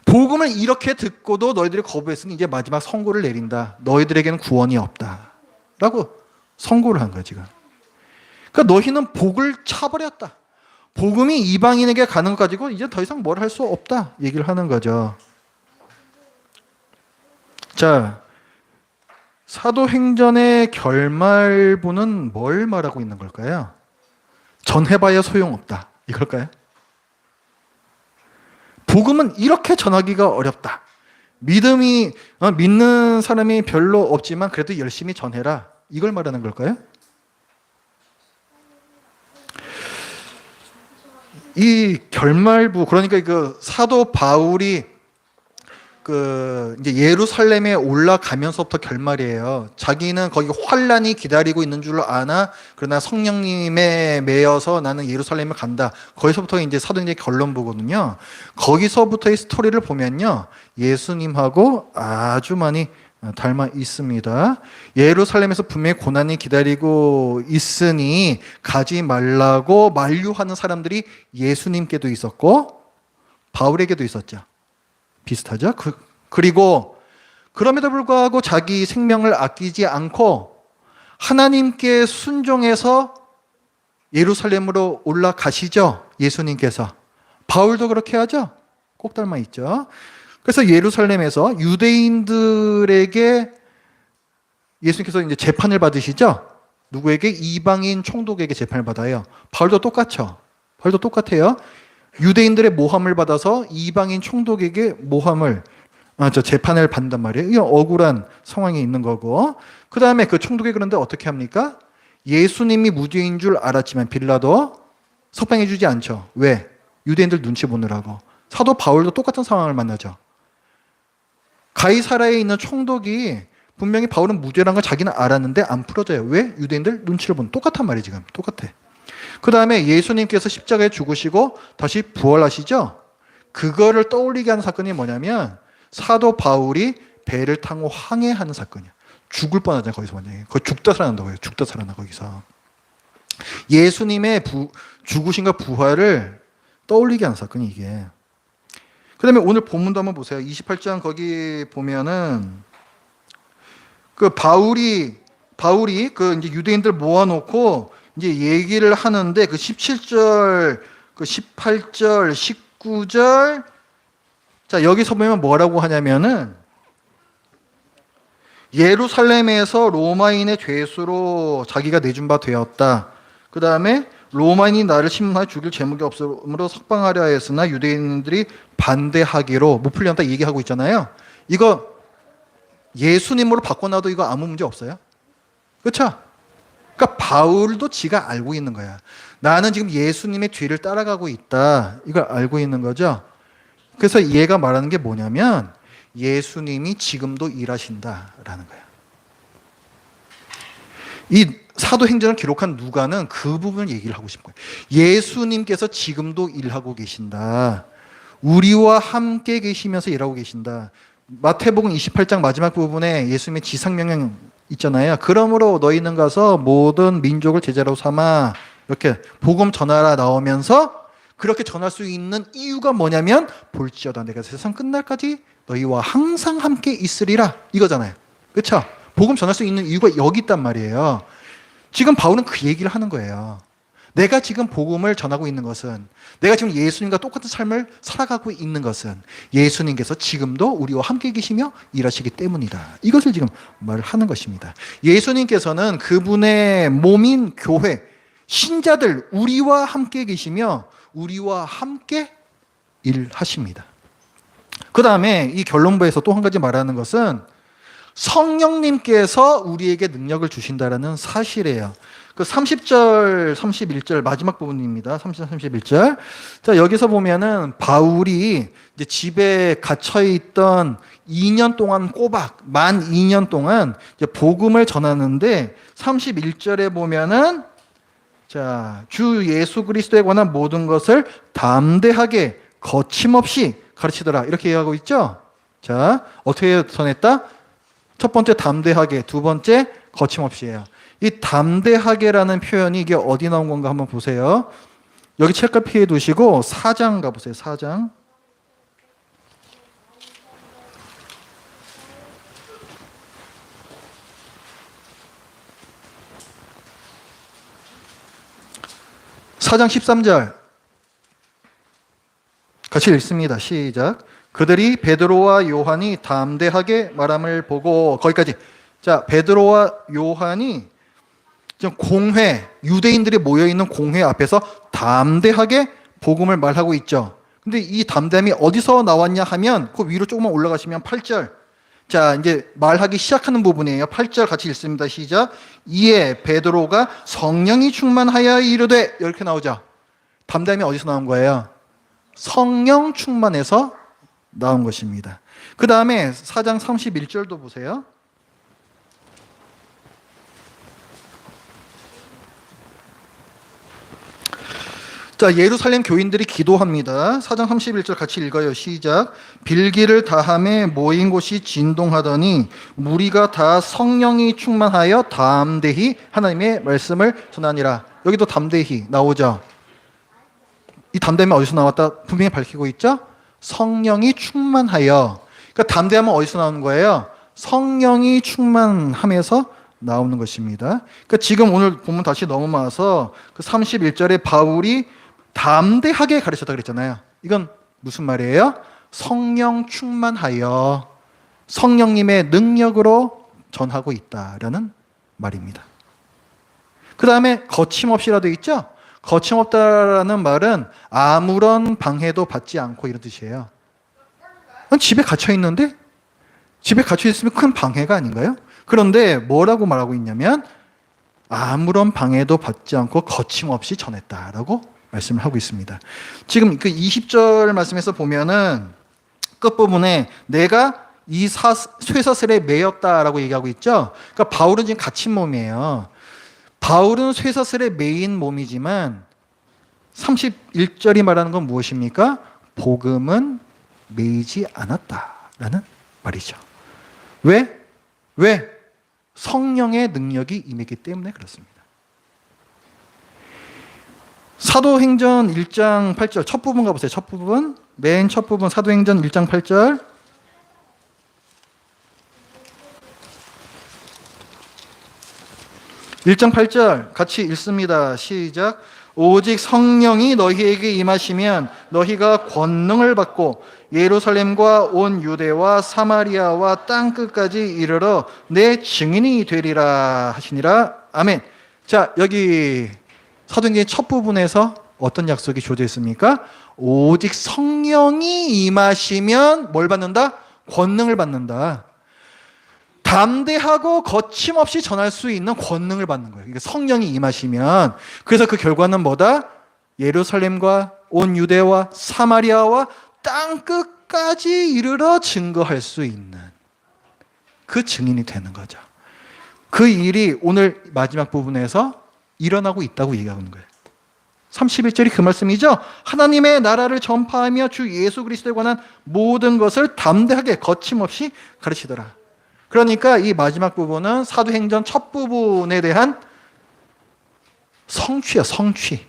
복음을 이렇게 듣고도 너희들이 거부했으니 이제 마지막 선고를 내린다. 너희들에게는 구원이 없다. 라고 선고를 한 거예요, 지금. 그러니까 너희는 복을 차버렸다. 복음이 이방인에게 가는 것 가지고 이제 더 이상 뭘 할 수 없다. 얘기를 하는 거죠. 자, 사도행전의 결말부는 뭘 말하고 있는 걸까요? 전해봐야 소용없다. 이걸까요? 복음은 이렇게 전하기가 어렵다. 믿는 사람이 별로 없지만 그래도 열심히 전해라. 이걸 말하는 걸까요? 이 결말부, 그러니까 그 사도 바울이 이제 예루살렘에 올라가면서부터 결말이에요. 자기는 거기 환란이 기다리고 있는 줄 아나, 그러나 성령님에 매여서 나는 예루살렘에 간다. 거기서부터 이제 사도행전의 결론부거든요. 거기서부터의 스토리를 보면요, 예수님하고 아주 많이 닮아 있습니다. 예루살렘에서 분명히 고난이 기다리고 있으니 가지 말라고 만류하는 사람들이 예수님께도 있었고 바울에게도 있었죠. 비슷하죠? 그리고 그럼에도 불구하고 자기 생명을 아끼지 않고 하나님께 순종해서 예루살렘으로 올라가시죠. 예수님께서. 바울도 그렇게 하죠. 꼭 닮아 있죠. 그래서 예루살렘에서 유대인들에게 예수님께서 이제 재판을 받으시죠. 누구에게? 이방인 총독에게 재판을 받아요. 바울도 똑같죠. 바울도 똑같아요. 유대인들의 모함을 받아서 이방인 총독에게 재판을 받는단 말이에요. 이게 억울한 상황이 있는 거고. 그 다음에 그 총독이 그런데 어떻게 합니까? 예수님이 무죄인 줄 알았지만 빌라도 석방해 주지 않죠. 왜? 유대인들 눈치 보느라고. 사도 바울도 똑같은 상황을 만나죠. 가이사라에 있는 총독이 분명히 바울은 무죄라는 걸 자기는 알았는데 안 풀어져요. 왜? 유대인들 눈치를 보는. 똑같단 말이에요, 지금. 똑같아. 그 다음에 예수님께서 십자가에 죽으시고 다시 부활하시죠. 그거를 떠올리게 하는 사건이 뭐냐면 사도 바울이 배를 타고 항해하는 사건이야. 죽을 뻔하잖아요. 거기서 완전히. 거의 죽다 살아난다고 해요. 죽다 살아나 거기서. 예수님의 죽으심과 부활을 떠올리게 하는 사건이 이게. 그 다음에 오늘 본문도 한번 보세요. 28장 거기 보면은 그 바울이 그 이제 유대인들 모아놓고 이제 얘기를 하는데 그 17절, 그 18절, 19절 자 여기서 보면 뭐라고 하냐면은 예루살렘에서 로마인의 죄수로 자기가 내준 바 되었다. 그 다음에 로마인이 나를 심문하여 죽일 제목이 없으므로 석방하려 하였으나 유대인들이 반대하기로 못 풀렸다 얘기하고 있잖아요. 이거 예수님으로 바꿔놔도 이거 아무 문제 없어요. 그렇죠? 그러니까 바울도 지가 알고 있는 거야. 나는 지금 예수님의 뒤를 따라가고 있다. 이걸 알고 있는 거죠. 그래서 얘가 말하는 게 뭐냐면 예수님이 지금도 일하신다라는 거야. 이 사도행전을 기록한 누가는 그 부분을 얘기를 하고 싶은 거예요. 예수님께서 지금도 일하고 계신다. 우리와 함께 계시면서 일하고 계신다. 마태복음 28장 마지막 부분에 예수님의 지상명령 있잖아요. 그러므로 너희는 가서 모든 민족을 제자로 삼아 이렇게 복음 전하라 나오면서 그렇게 전할 수 있는 이유가 뭐냐면 볼지어다 내가 세상 끝날까지 너희와 항상 함께 있으리라 이거잖아요. 그렇죠? 복음 전할 수 있는 이유가 여기 있단 말이에요. 지금 바울은 그 얘기를 하는 거예요. 내가 지금 복음을 전하고 있는 것은 내가 지금 예수님과 똑같은 삶을 살아가고 있는 것은 예수님께서 지금도 우리와 함께 계시며 일하시기 때문이다. 이것을 지금 말을 하는 것입니다. 예수님께서는 그분의 몸인 교회, 신자들 우리와 함께 계시며 우리와 함께 일하십니다. 그 다음에 이 결론부에서 또 한 가지 말하는 것은 성령님께서 우리에게 능력을 주신다라는 사실이에요. 그 30절, 31절 마지막 부분입니다. 30절, 31절. 자, 여기서 보면은 바울이 이제 집에 갇혀 있던 2년 동안 꼬박 만 2년 동안 이제 복음을 전하는데 31절에 보면은 자, 주 예수 그리스도에 관한 모든 것을 담대하게 거침없이 가르치더라. 이렇게 얘기하고 있죠? 자, 어떻게 전했다? 첫 번째 담대하게, 두 번째 거침없이예요. 이 담대하게라는 표현이 이게 어디 나온 건가 한번 보세요. 여기 책갈 피해 두시고 4장 가보세요. 4장. (4장) 13절 같이 읽습니다. 시작. 그들이 베드로와 요한이 담대하게 말함을 보고 거기까지. 자, 베드로와 요한이 지금 공회, 유대인들이 모여있는 공회 앞에서 담대하게 복음을 말하고 있죠. 근데 이 담대함이 어디서 나왔냐 하면 그 위로 조금만 올라가시면 8절. 자, 이제 말하기 시작하는 부분이에요. 8절 같이 읽습니다. 시작. 이에 베드로가 성령이 충만하여 이르되 이렇게 나오죠. 담대함이 어디서 나온 거예요? 성령 충만해서 나온 것입니다. 그 다음에 4장 31절도 보세요. 자, 예루살렘 교인들이 기도합니다. 4장 31절 같이 읽어요. 시작. 빌기를 다함에 모인 곳이 진동하더니 무리가 다 성령이 충만하여 담대히 하나님의 말씀을 전하니라. 여기도 담대히 나오죠. 이 담대함이 어디서 나왔다? 분명히 밝히고 있죠? 성령이 충만하여. 그러니까 담대함은 어디서 나오는 거예요? 성령이 충만함에서 나오는 것입니다. 그러니까 지금 오늘 본문 다시 넘어와서 그 31절에 바울이 담대하게 가르쳤다 그랬잖아요. 이건 무슨 말이에요? 성령 충만하여 성령님의 능력으로 전하고 있다라는 말입니다. 그 다음에 거침없이라 되어 있죠? 거침없다라는 말은 아무런 방해도 받지 않고 이런 뜻이에요. 집에 갇혀 있는데 집에 갇혀 있으면 큰 방해가 아닌가요? 그런데 뭐라고 말하고 있냐면 아무런 방해도 받지 않고 거침없이 전했다라고 말씀을 하고 있습니다. 지금 그 20절 말씀에서 보면은 끝부분에 내가 이 쇠사슬에 매였다라고 얘기하고 있죠. 그러니까 바울은 지금 갇힌 몸이에요. 바울은 쇠사슬에 매인 몸이지만 31절이 말하는 건 무엇입니까? 복음은 매이지 않았다라는 말이죠. 왜? 왜? 성령의 능력이 임했기 때문에 그렇습니다. 사도행전 1장 8절 첫 부분 가보세요. 첫 부분, 맨 첫 부분 사도행전 1장 8절. 일장 8절 같이 읽습니다. 시작. 오직 성령이 너희에게 임하시면 너희가 권능을 받고 예루살렘과 온 유대와 사마리아와 땅끝까지 이르러 내 증인이 되리라 하시니라. 아멘. 자, 여기 사도행전의 첫 부분에서 어떤 약속이 주어져 있습니까? 오직 성령이 임하시면 뭘 받는다? 권능을 받는다. 담대하고 거침없이 전할 수 있는 권능을 받는 거예요. 그러니까 성령이 임하시면, 그래서 그 결과는 뭐다? 예루살렘과 온 유대와 사마리아와 땅 끝까지 이르러 증거할 수 있는 그 증인이 되는 거죠. 그 일이 오늘 마지막 부분에서 일어나고 있다고 얘기하는 거예요. 31절이 그 말씀이죠. 하나님의 나라를 전파하며 주 예수 그리스도에 관한 모든 것을 담대하게 거침없이 가르치더라. 그러니까 이 마지막 부분은 사도행전 첫 부분에 대한 성취야, 성취.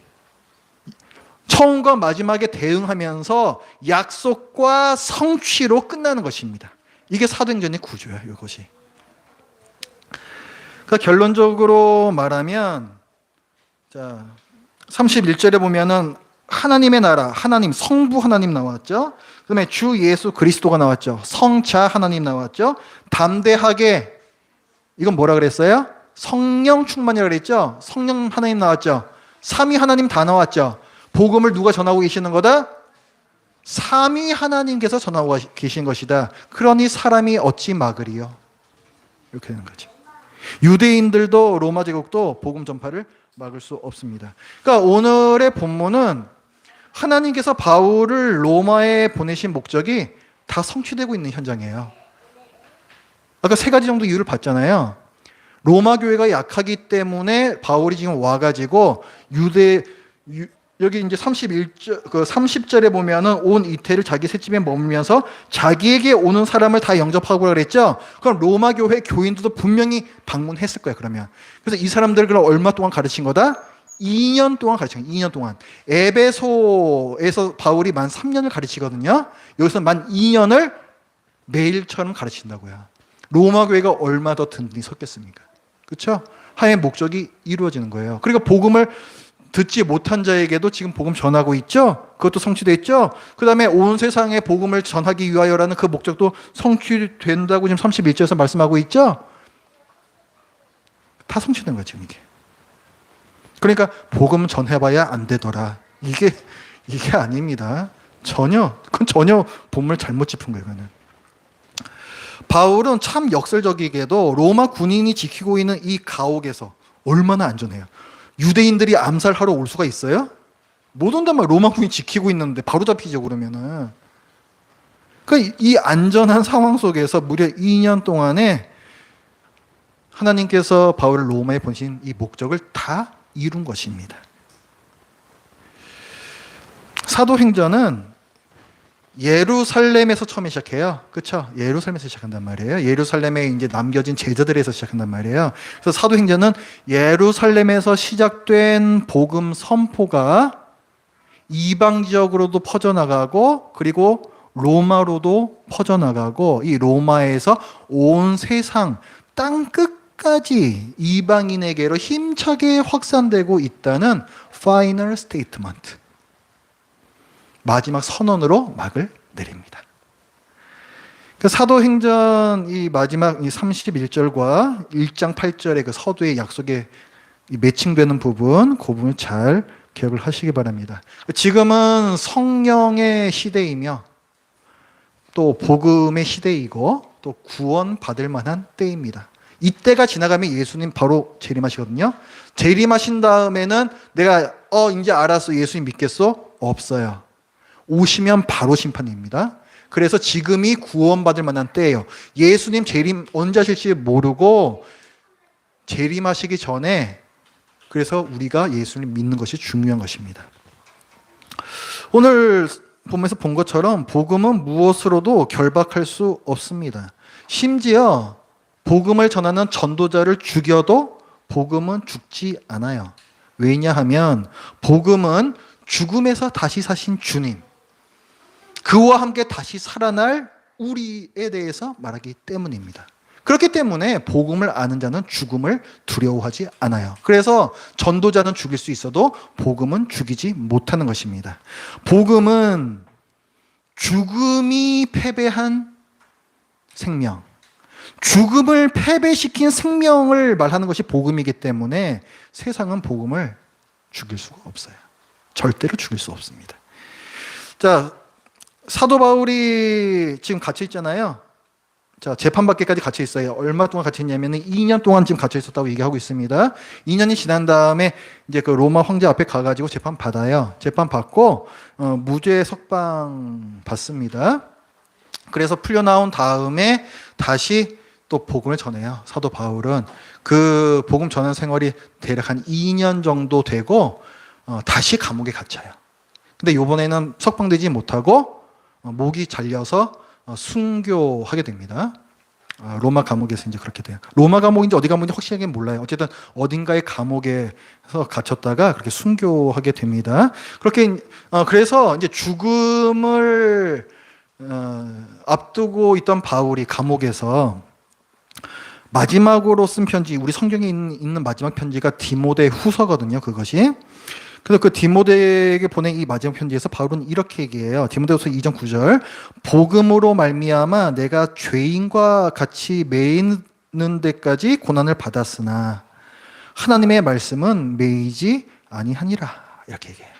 처음과 마지막에 대응하면서 약속과 성취로 끝나는 것입니다. 이게 사도행전의 구조야, 이것이. 그러니까 결론적으로 말하면, 자, 31절에 보면은 하나님의 나라, 하나님, 성부 하나님 나왔죠. 그 다음에 주 예수 그리스도가 나왔죠. 성자 하나님 나왔죠. 담대하게, 이건 뭐라 그랬어요? 성령 충만이라고 그랬죠. 성령 하나님 나왔죠. 삼위 하나님 다 나왔죠. 복음을 누가 전하고 계시는 거다? 삼위 하나님께서 전하고 계신 것이다. 그러니 사람이 어찌 막으리요? 이렇게 되는 거죠. 유대인들도 로마 제국도 복음 전파를 막을 수 없습니다. 그러니까 오늘의 본문은 하나님께서 바울을 로마에 보내신 목적이 다 성취되고 있는 현장이에요. 아까 세 가지 정도 이유를 봤잖아요. 로마 교회가 약하기 때문에 바울이 지금 와가지고 여기 이제 30절에 보면은 온 이태를 자기 셋집에 머물면서 자기에게 오는 사람을 다 영접하고 그랬죠. 그럼 로마 교회 교인들도 분명히 방문했을 거예요, 그러면. 그래서 이 사람들을 그럼 얼마 동안 가르친 거다? 2년 동안 가르친 거예요. 2년 동안. 에베소에서 바울이 만 3년을 가르치거든요. 여기서 만 2년을 매일처럼 가르친다고요. 로마 교회가 얼마 더 든든히 섰겠습니까? 그렇죠? 하나님의 목적이 이루어지는 거예요. 그리고 복음을 듣지 못한 자에게도 지금 복음 전하고 있죠? 그것도 성취됐죠? 그 다음에 온 세상에 복음을 전하기 위하여라는 그 목적도 성취된다고 지금 31절에서 말씀하고 있죠? 다 성취된 거죠, 이게. 그러니까 복음 전해봐야 안 되더라. 이게 아닙니다. 그건 전혀 본문을 잘못 짚은 거예요, 이거는. 바울은 참 역설적이게도 로마 군인이 지키고 있는 이 가옥에서 얼마나 안전해요. 유대인들이 암살하러 올 수가 있어요? 못 온단 말이에요. 로마 군인이 지키고 있는데 바로 잡히죠, 그러면은. 그러니까 이 안전한 상황 속에서 무려 2년 동안에 하나님께서 바울을 로마에 보내신 이 목적을 다 이룬 것입니다. 사도행전은 예루살렘에서 처음에 시작해요. 그렇죠? 예루살렘에서 시작한단 말이에요. 예루살렘에 이제 남겨진 제자들에서 시작한단 말이에요. 그래서 사도행전은 예루살렘에서 시작된 복음 선포가 이방 지역으로도 퍼져나가고 그리고 로마로도 퍼져나가고 이 로마에서 온 세상 땅 끝까지 이방인에게로 힘차게 확산되고 있다는 파이널 스테이트먼트. 마지막 선언으로 막을 내립니다. 그 사도행전 이 마지막 이 31절과 1장 8절의 그 서두의 약속에 매칭되는 부분, 그 부분을 잘 기억을 하시기 바랍니다. 지금은 성령의 시대이며 또 복음의 시대이고 또 구원 받을 만한 때입니다. 이때가 지나가면 예수님 바로 재림하시거든요. 재림하신 다음에는 내가 이제 알았어, 예수님 믿겠어? 없어요. 오시면 바로 심판입니다. 그래서 지금이 구원받을 만한 때예요. 예수님 재림 언제 하실지 모르고 재림하시기 전에 그래서 우리가 예수를 믿는 것이 중요한 것입니다. 오늘 보면서 본 것처럼 복음은 무엇으로도 결박할 수 없습니다. 심지어 복음을 전하는 전도자를 죽여도 복음은 죽지 않아요. 왜냐하면 복음은 죽음에서 다시 사신 주님, 그와 함께 다시 살아날 우리에 대해서 말하기 때문입니다. 그렇기 때문에 복음을 아는 자는 죽음을 두려워하지 않아요. 그래서 전도자는 죽일 수 있어도 복음은 죽이지 못하는 것입니다. 복음은 죽음이 패배한 생명, 죽음을 패배시킨 생명을 말하는 것이 복음이기 때문에 세상은 복음을 죽일 수가 없어요. 절대로 죽일 수 없습니다. 자, 사도 바울이 지금 갇혀 있잖아요. 자, 재판받기까지 갇혀 있어요. 얼마 동안 갇혀 있냐면 2년 동안 지금 갇혀 있었다고 얘기하고 있습니다. 2년이 지난 다음에 이제 그 로마 황제 앞에 가가지고 재판 받아요. 재판 받고 무죄 석방 받습니다. 그래서 풀려 나온 다음에 다시 또 복음을 전해요. 사도 바울은 그 복음 전하는 생활이 대략 한 2년 정도 되고 다시 감옥에 갇혀요. 근데 이번에는 석방되지 못하고 목이 잘려서 순교하게 됩니다. 로마 감옥에서 이제 그렇게 돼요. 로마 감옥인지 어디 감옥인지 확실하게 몰라요. 어쨌든 어딘가의 감옥에서 갇혔다가 그렇게 순교하게 됩니다. 그렇게 그래서 이제 죽음을 앞두고 있던 바울이 감옥에서 마지막으로 쓴 편지, 우리 성경에 있는 마지막 편지가 디모데 후서거든요. 그것이. 그래서 그 디모데에게 보낸 이 마지막 편지에서 바울은 이렇게 얘기해요. 디모데후서 2장 9절. 복음으로 말미암아 내가 죄인과 같이 매이는 데까지 고난을 받았으나 하나님의 말씀은 매이지 아니하니라. 이렇게 얘기해요.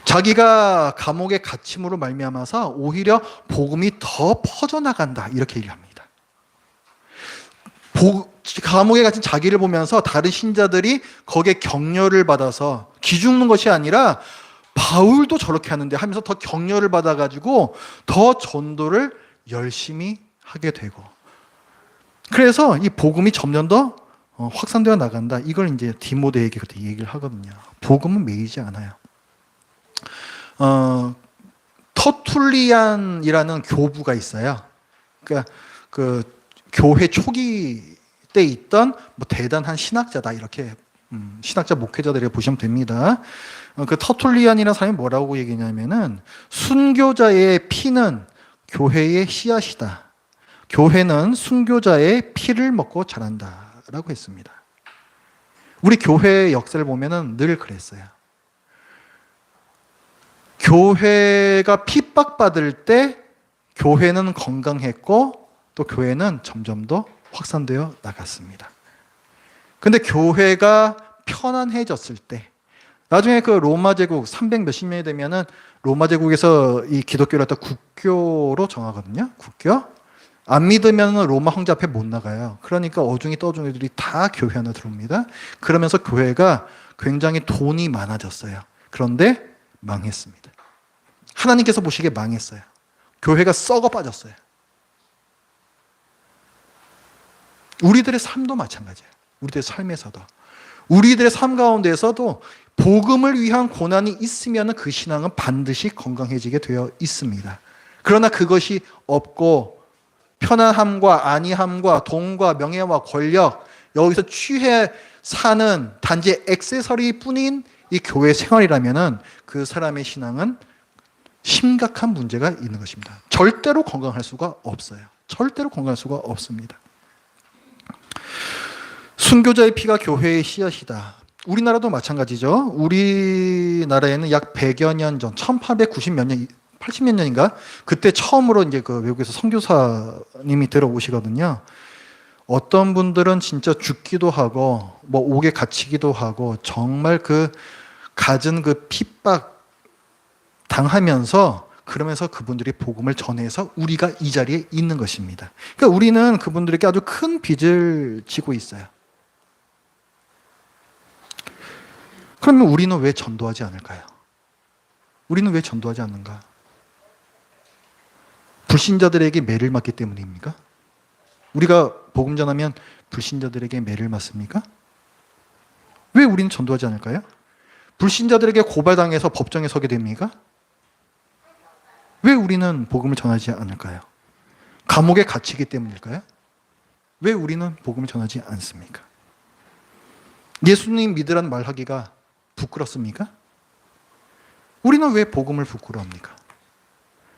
자기가 감옥에 갇힘으로 말미암아서 오히려 복음이 더 퍼져나간다. 이렇게 얘기합니다. 감옥에 갇힌 자기를 보면서 다른 신자들이 거기에 격려를 받아서 기죽는 것이 아니라 바울도 저렇게 하는데 하면서 더 격려를 받아가지고 더 전도를 열심히 하게 되고, 그래서 이 복음이 점점 더 확산되어 나간다. 이걸 이제 디모데에게 그때 얘기를 하거든요. 복음은 매이지 않아요. 터툴리안이라는 교부가 있어요. 그러니까 그 교회 초기 때 있던 뭐 대단한 신학자다, 이렇게 신학자 목회자들을 보시면 됩니다. 그 터툴리안이라는 사람이 뭐라고 얘기냐면은 순교자의 피는 교회의 씨앗이다. 교회는 순교자의 피를 먹고 자란다라고 했습니다. 우리 교회의 역사를 보면은 늘 그랬어요. 교회가 핍박받을 때 교회는 건강했고 또 교회는 점점 더 확산되어 나갔습니다. 근데 교회가 편안해졌을 때, 나중에 그 로마 제국 300 몇십 년이 되면은 로마 제국에서 이 기독교를 갖다 국교로 정하거든요. 국교. 안 믿으면 로마 황제 앞에 못 나가요. 그러니까 어중이 떠중이들이 다 교회 안에 들어옵니다. 그러면서 교회가 굉장히 돈이 많아졌어요. 그런데 망했습니다. 하나님께서 보시기에 망했어요. 교회가 썩어 빠졌어요. 우리들의 삶도 마찬가지예요. 우리들의 삶에서도. 우리들의 삶 가운데에서도 복음을 위한 고난이 있으면 그 신앙은 반드시 건강해지게 되어 있습니다. 그러나 그것이 없고 편안함과 안위함과 돈과 명예와 권력, 여기서 취해 사는 단지 액세서리 뿐인 이 교회 생활이라면 그 사람의 신앙은 심각한 문제가 있는 것입니다. 절대로 건강할 수가 없어요. 절대로 건강할 수가 없습니다. 순교자의 피가 교회의 씨앗이다. 우리나라도 마찬가지죠. 우리나라에는 약 100여 년 전, 1890 몇 년, 80몇 년인가? 그때 처음으로 이제 그 외국에서 선교사님이 들어오시거든요. 어떤 분들은 진짜 죽기도 하고, 뭐 옥에 갇히기도 하고, 정말 그 갖은 그 핍박 당하면서, 그러면서 그분들이 복음을 전해서 우리가 이 자리에 있는 것입니다. 그러니까 우리는 그분들에게 아주 큰 빚을 지고 있어요. 그러면 우리는 왜 전도하지 않을까요? 우리는 왜 전도하지 않는가? 불신자들에게 매를 맞기 때문입니까? 우리가 복음 전하면 불신자들에게 매를 맞습니까? 왜 우리는 전도하지 않을까요? 불신자들에게 고발당해서 법정에 서게 됩니까? 왜 우리는 복음을 전하지 않을까요? 감옥에 갇히기 때문일까요? 왜 우리는 복음을 전하지 않습니까? 예수님 믿으라는 말하기가 부끄럽습니까? 우리는 왜 복음을 부끄러워합니까?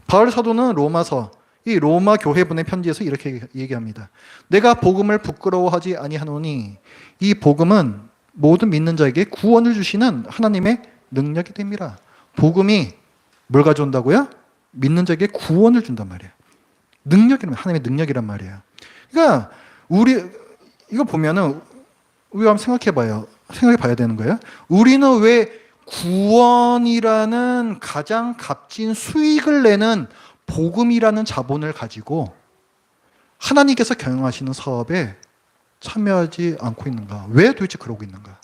바울 사도는 로마서, 이 로마 교회 보낸 편지에서 이렇게 얘기합니다. 내가 복음을 부끄러워하지 아니하노니 이 복음은 모든 믿는 자에게 구원을 주시는 하나님의 능력이 됩니다. 복음이 뭘 가져온다고요? 믿는 자에게 구원을 준단 말이에요. 능력이란, 하나님의 능력이란 말이에요. 그러니까 이거 보면은 우리가 한번 생각해 봐야 되는 거예요. 우리는 왜 구원이라는 가장 값진 수익을 내는 복음이라는 자본을 가지고 하나님께서 경영하시는 사업에 참여하지 않고 있는가? 왜 도대체 그러고 있는가?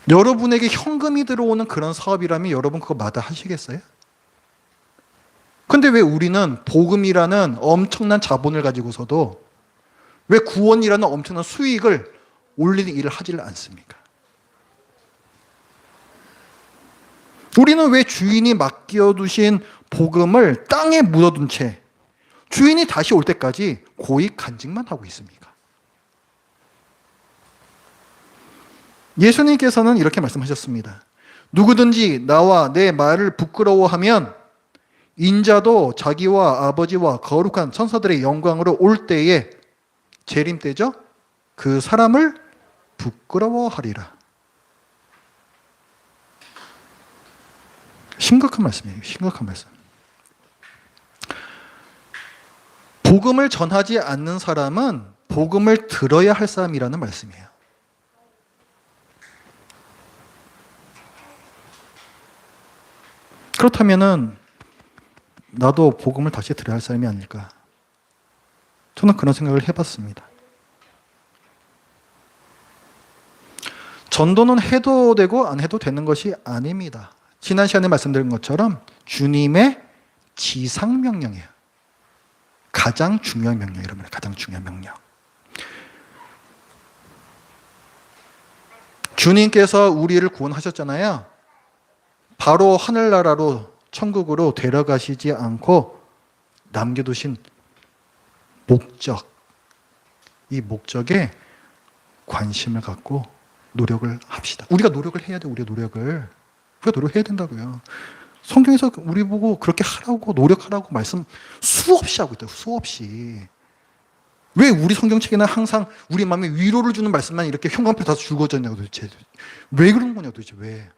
여러분에게 현금이 들어오는 그런 사업이라면 여러분 그거 마다하시겠어요? 근데 왜 우리는 복음이라는 엄청난 자본을 가지고서도 왜 구원이라는 엄청난 수익을 올리는 일을 하지를 않습니까? 우리는 왜 주인이 맡겨두신 복음을 땅에 묻어둔 채 주인이 다시 올 때까지 고이 간직만 하고 있습니까? 예수님께서는 이렇게 말씀하셨습니다. 누구든지 나와 내 말을 부끄러워하면 인자도 자기와 아버지와 거룩한 천사들의 영광으로 올 때에, 재림 때죠? 그 사람을 부끄러워하리라. 심각한 말씀이에요. 심각한 말씀. 복음을 전하지 않는 사람은 복음을 들어야 할 사람이라는 말씀이에요. 그렇다면은 나도 복음을 다시 들어야 할 사람이 아닐까? 저는 그런 생각을 해봤습니다. 전도는 해도 되고 안 해도 되는 것이 아닙니다. 지난 시간에 말씀드린 것처럼 주님의 지상명령이에요. 가장 중요한 명령이란 말이에요. 가장 중요한 명령. 주님께서 우리를 구원하셨잖아요. 바로 하늘나라로, 천국으로 데려가시지 않고 남겨두신 목적, 이 목적에 관심을 갖고 노력을 합시다. 우리가 노력을 해야 돼. 우리가 노력해야 된다고요. 성경에서 우리 보고 그렇게 하라고, 노력하라고 말씀 수없이 하고 있다고. 수없이. 왜 우리 성경책에는 항상 우리 마음에 위로를 주는 말씀만 이렇게 형광펜 다 줄거져 있냐고 도대체. 왜 그런 거냐 도대체. 왜?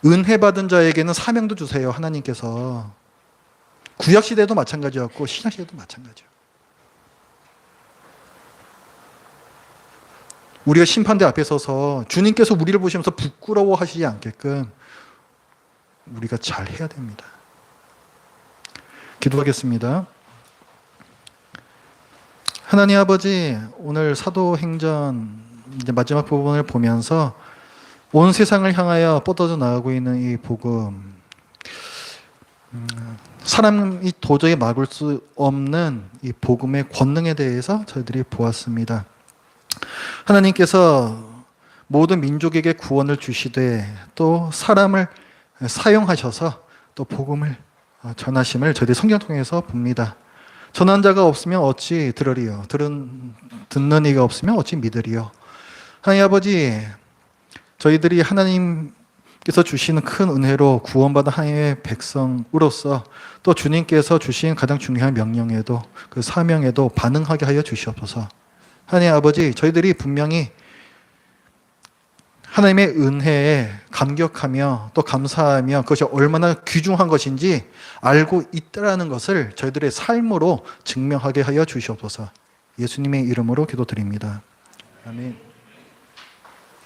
은혜 받은 자에게는 사명도 주세요. 하나님께서. 구약시대도 마찬가지였고 신약시대도 마찬가지예요. 우리가 심판대 앞에 서서 주님께서 우리를 보시면서 부끄러워하시지 않게끔 우리가 잘 해야 됩니다. 기도하겠습니다. 하나님 아버지, 오늘 사도행전 이제 마지막 부분을 보면서 온 세상을 향하여 뻗어져 나가고 있는 이 복음, 사람이 도저히 막을 수 없는 이 복음의 권능에 대해서 저희들이 보았습니다. 하나님께서 모든 민족에게 구원을 주시되 또 사람을 사용하셔서 또 복음을 전하심을 저희들이 성경 통해서 봅니다. 전한 자가 없으면 어찌 들으리요? 듣는 이가 없으면 어찌 믿으리요? 하나님 아버지, 저희들이 하나님께서 주시는 큰 은혜로 구원받은 하나님의 백성으로서 또 주님께서 주신 가장 중요한 명령에도, 그 사명에도 반응하게 하여 주시옵소서. 하나님 아버지, 저희들이 분명히 하나님의 은혜에 감격하며 또 감사하며 그것이 얼마나 귀중한 것인지 알고 있다라는 것을 저희들의 삶으로 증명하게 하여 주시옵소서. 예수님의 이름으로 기도드립니다. 아멘.